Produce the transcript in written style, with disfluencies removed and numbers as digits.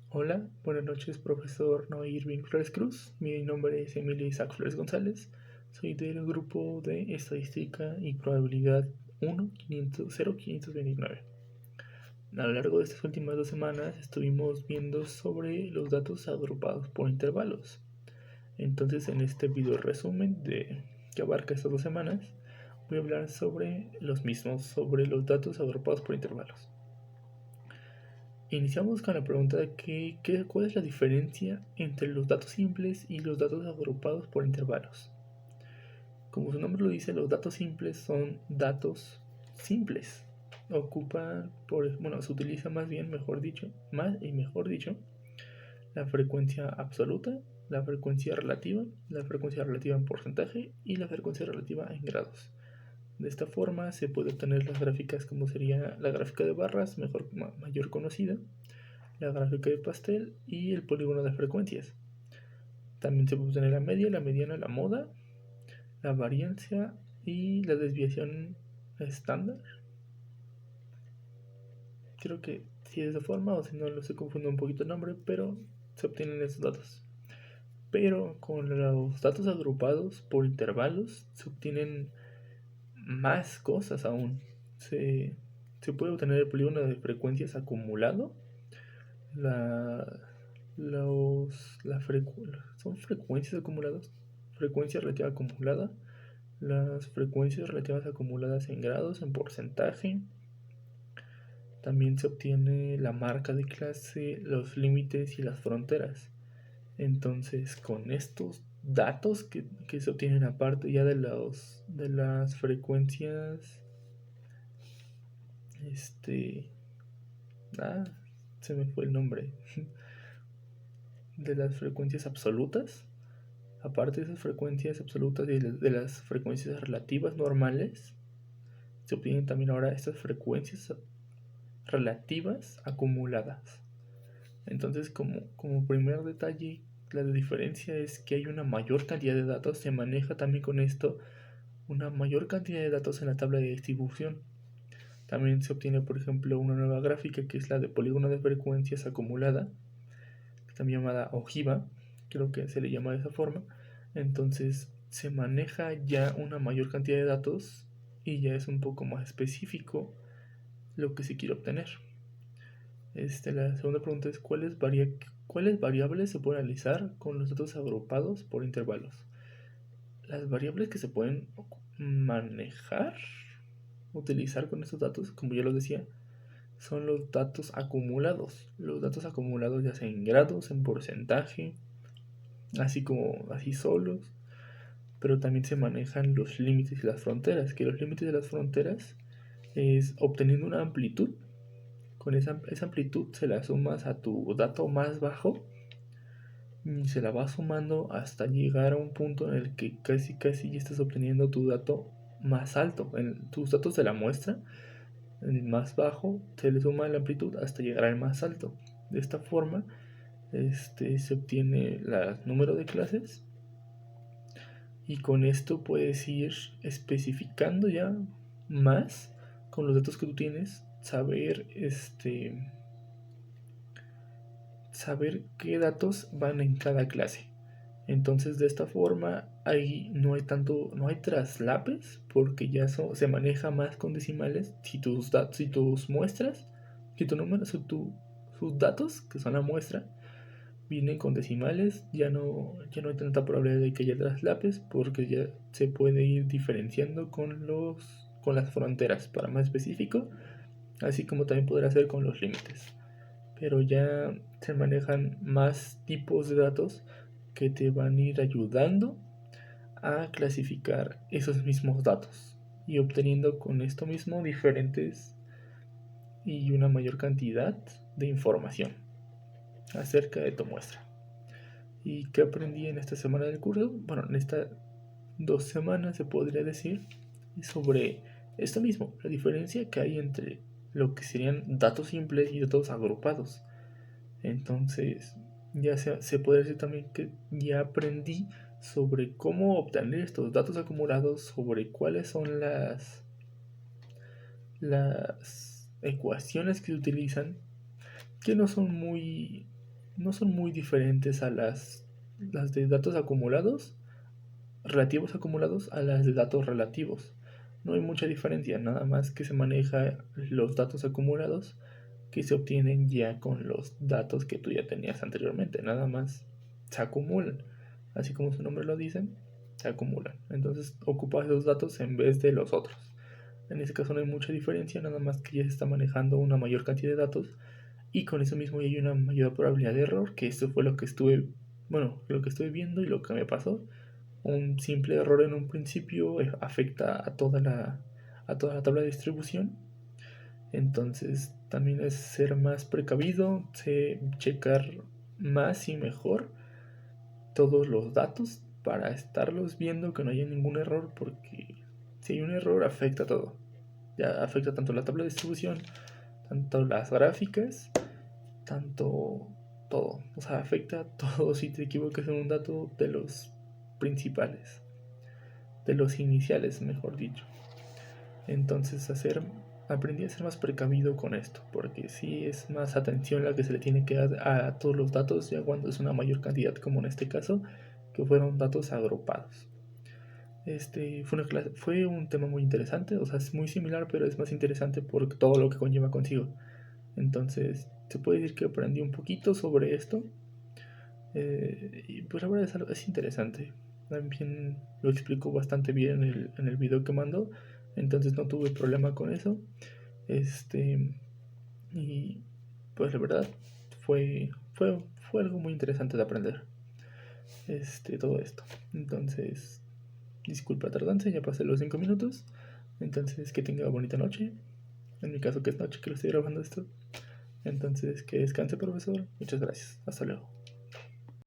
Hola, buenas noches, profesor Noé Irving Flores Cruz. Mi nombre es Emilio Isaac Flores González. Soy del grupo de Estadística y Probabilidad 1-500-0529. A lo largo de estas últimas 2 semanas estuvimos viendo sobre los datos agrupados por intervalos. Entonces, en este video resumen que abarca estas 2 semanas, voy a hablar sobre los mismos, sobre los datos agrupados por intervalos. Iniciamos con la pregunta de cuál es la diferencia entre los datos simples y los datos agrupados por intervalos. Como su nombre lo dice, los datos simples son datos simples. Se utiliza mejor dicho, la frecuencia absoluta, la frecuencia relativa en porcentaje y la frecuencia relativa en grados. De esta forma se puede obtener las gráficas como sería la gráfica de barras, mayor conocida, la gráfica de pastel y el polígono de frecuencias. También se puede obtener la media, la mediana, la moda, la variancia y la desviación estándar. Creo que sí es de esa forma, o si no lo estoy confundiendo un poquito el nombre, pero se obtienen esos datos. Pero con los datos agrupados por intervalos se obtienen más cosas aún. Se puede obtener el polígono de frecuencias acumulado, son frecuencias acumuladas, frecuencia relativa acumulada, las frecuencias relativas acumuladas en grados, en porcentaje. También se obtiene la marca de clase, los límites y las fronteras. Entonces, con estos datos que se obtienen aparte ya de las frecuencias, se me fue el nombre, de las frecuencias absolutas. Aparte de esas frecuencias absolutas y de las frecuencias relativas normales, se obtienen también ahora estas frecuencias relativas acumuladas. Entonces, como primer detalle, la diferencia es que hay una mayor cantidad de datos. Se maneja también con esto una mayor cantidad de datos en la tabla de distribución. También se obtiene, por ejemplo, una nueva gráfica que es la de polígono de frecuencias acumulada, también llamada ojiva, creo que se le llama de esa forma. Entonces se maneja ya una mayor cantidad de datos y ya es un poco más específico lo que se quiere obtener. La segunda pregunta es ¿cuáles variables se pueden analizar con los datos agrupados por intervalos? Las variables que se pueden utilizar con estos datos, como ya lo decía, son los datos acumulados. Los datos acumulados ya sea en grados, en porcentaje, así solos, pero también se manejan los límites y las fronteras, que los límites de las fronteras es obteniendo una amplitud. Con esa amplitud se la sumas a tu dato más bajo y se la va sumando hasta llegar a un punto en el que casi ya estás obteniendo tu dato más alto. En tus datos de la muestra, en el más bajo se le suma la amplitud hasta llegar al más alto. De esta forma se obtiene el número de clases y con esto puedes ir especificando ya más con los datos que tú tienes, saber qué datos van en cada clase. Entonces de esta forma no hay traslapes porque ya se maneja más con decimales. Si tus muestras, si tu número, sus datos, que son la muestra, vienen con decimales, ya no hay tanta probabilidad de que haya traslapes porque ya se puede ir diferenciando con las fronteras para más específico, así como también podrá ser con los límites. Pero ya se manejan más tipos de datos que te van a ir ayudando a clasificar esos mismos datos y obteniendo con esto mismo diferentes y una mayor cantidad de información acerca de tu muestra. ¿Y qué aprendí en esta semana del curso? Bueno, en estas 2 semanas se podría decir sobre esto mismo, la diferencia que hay entre lo que serían datos simples y datos agrupados. Entonces, ya se puede decir también que ya aprendí sobre cómo obtener estos datos acumulados, sobre cuáles son las ecuaciones que se utilizan, que no son muy no son muy diferentes a las de datos acumulados, relativos acumulados, a las de datos relativos. No hay mucha diferencia, nada más que se maneja los datos acumulados que se obtienen ya con los datos que tú ya tenías anteriormente, nada más se acumulan, así como su nombre lo dice, se acumulan. Entonces ocupa esos datos en vez de los otros. En este caso no hay mucha diferencia, nada más que ya se está manejando una mayor cantidad de datos y con eso mismo ya hay una mayor probabilidad de error, que esto fue lo que estuve viendo y lo que me pasó. Un simple error en un principio afecta a toda la tabla de distribución. Entonces también es ser más precavido, checar más y mejor todos los datos para estarlos viendo que no haya ningún error, porque si hay un error afecta todo. Ya afecta tanto la tabla de distribución, tanto las gráficas, tanto todo. O sea, afecta todo si te equivocas en un dato de los principales, de los iniciales, mejor dicho. Entonces aprendí a ser más precavido con esto, porque sí es más atención la que se le tiene que dar a todos los datos, ya cuando es una mayor cantidad, como en este caso, que fueron datos agrupados. Fue un tema muy interesante, o sea, es muy similar, pero es más interesante por todo lo que conlleva consigo. Entonces, se puede decir que aprendí un poquito sobre esto, y pues la verdad es interesante. También lo explico bastante bien en el video que mando, entonces no tuve problema con eso. Este, y pues la verdad fue, fue algo muy interesante de aprender todo esto. Entonces, disculpa tardanza, ya pasé los 5 minutos. Entonces, que tenga bonita noche. En mi caso, que es noche que lo estoy grabando esto. Entonces, que descanse, profesor. Muchas gracias. Hasta luego.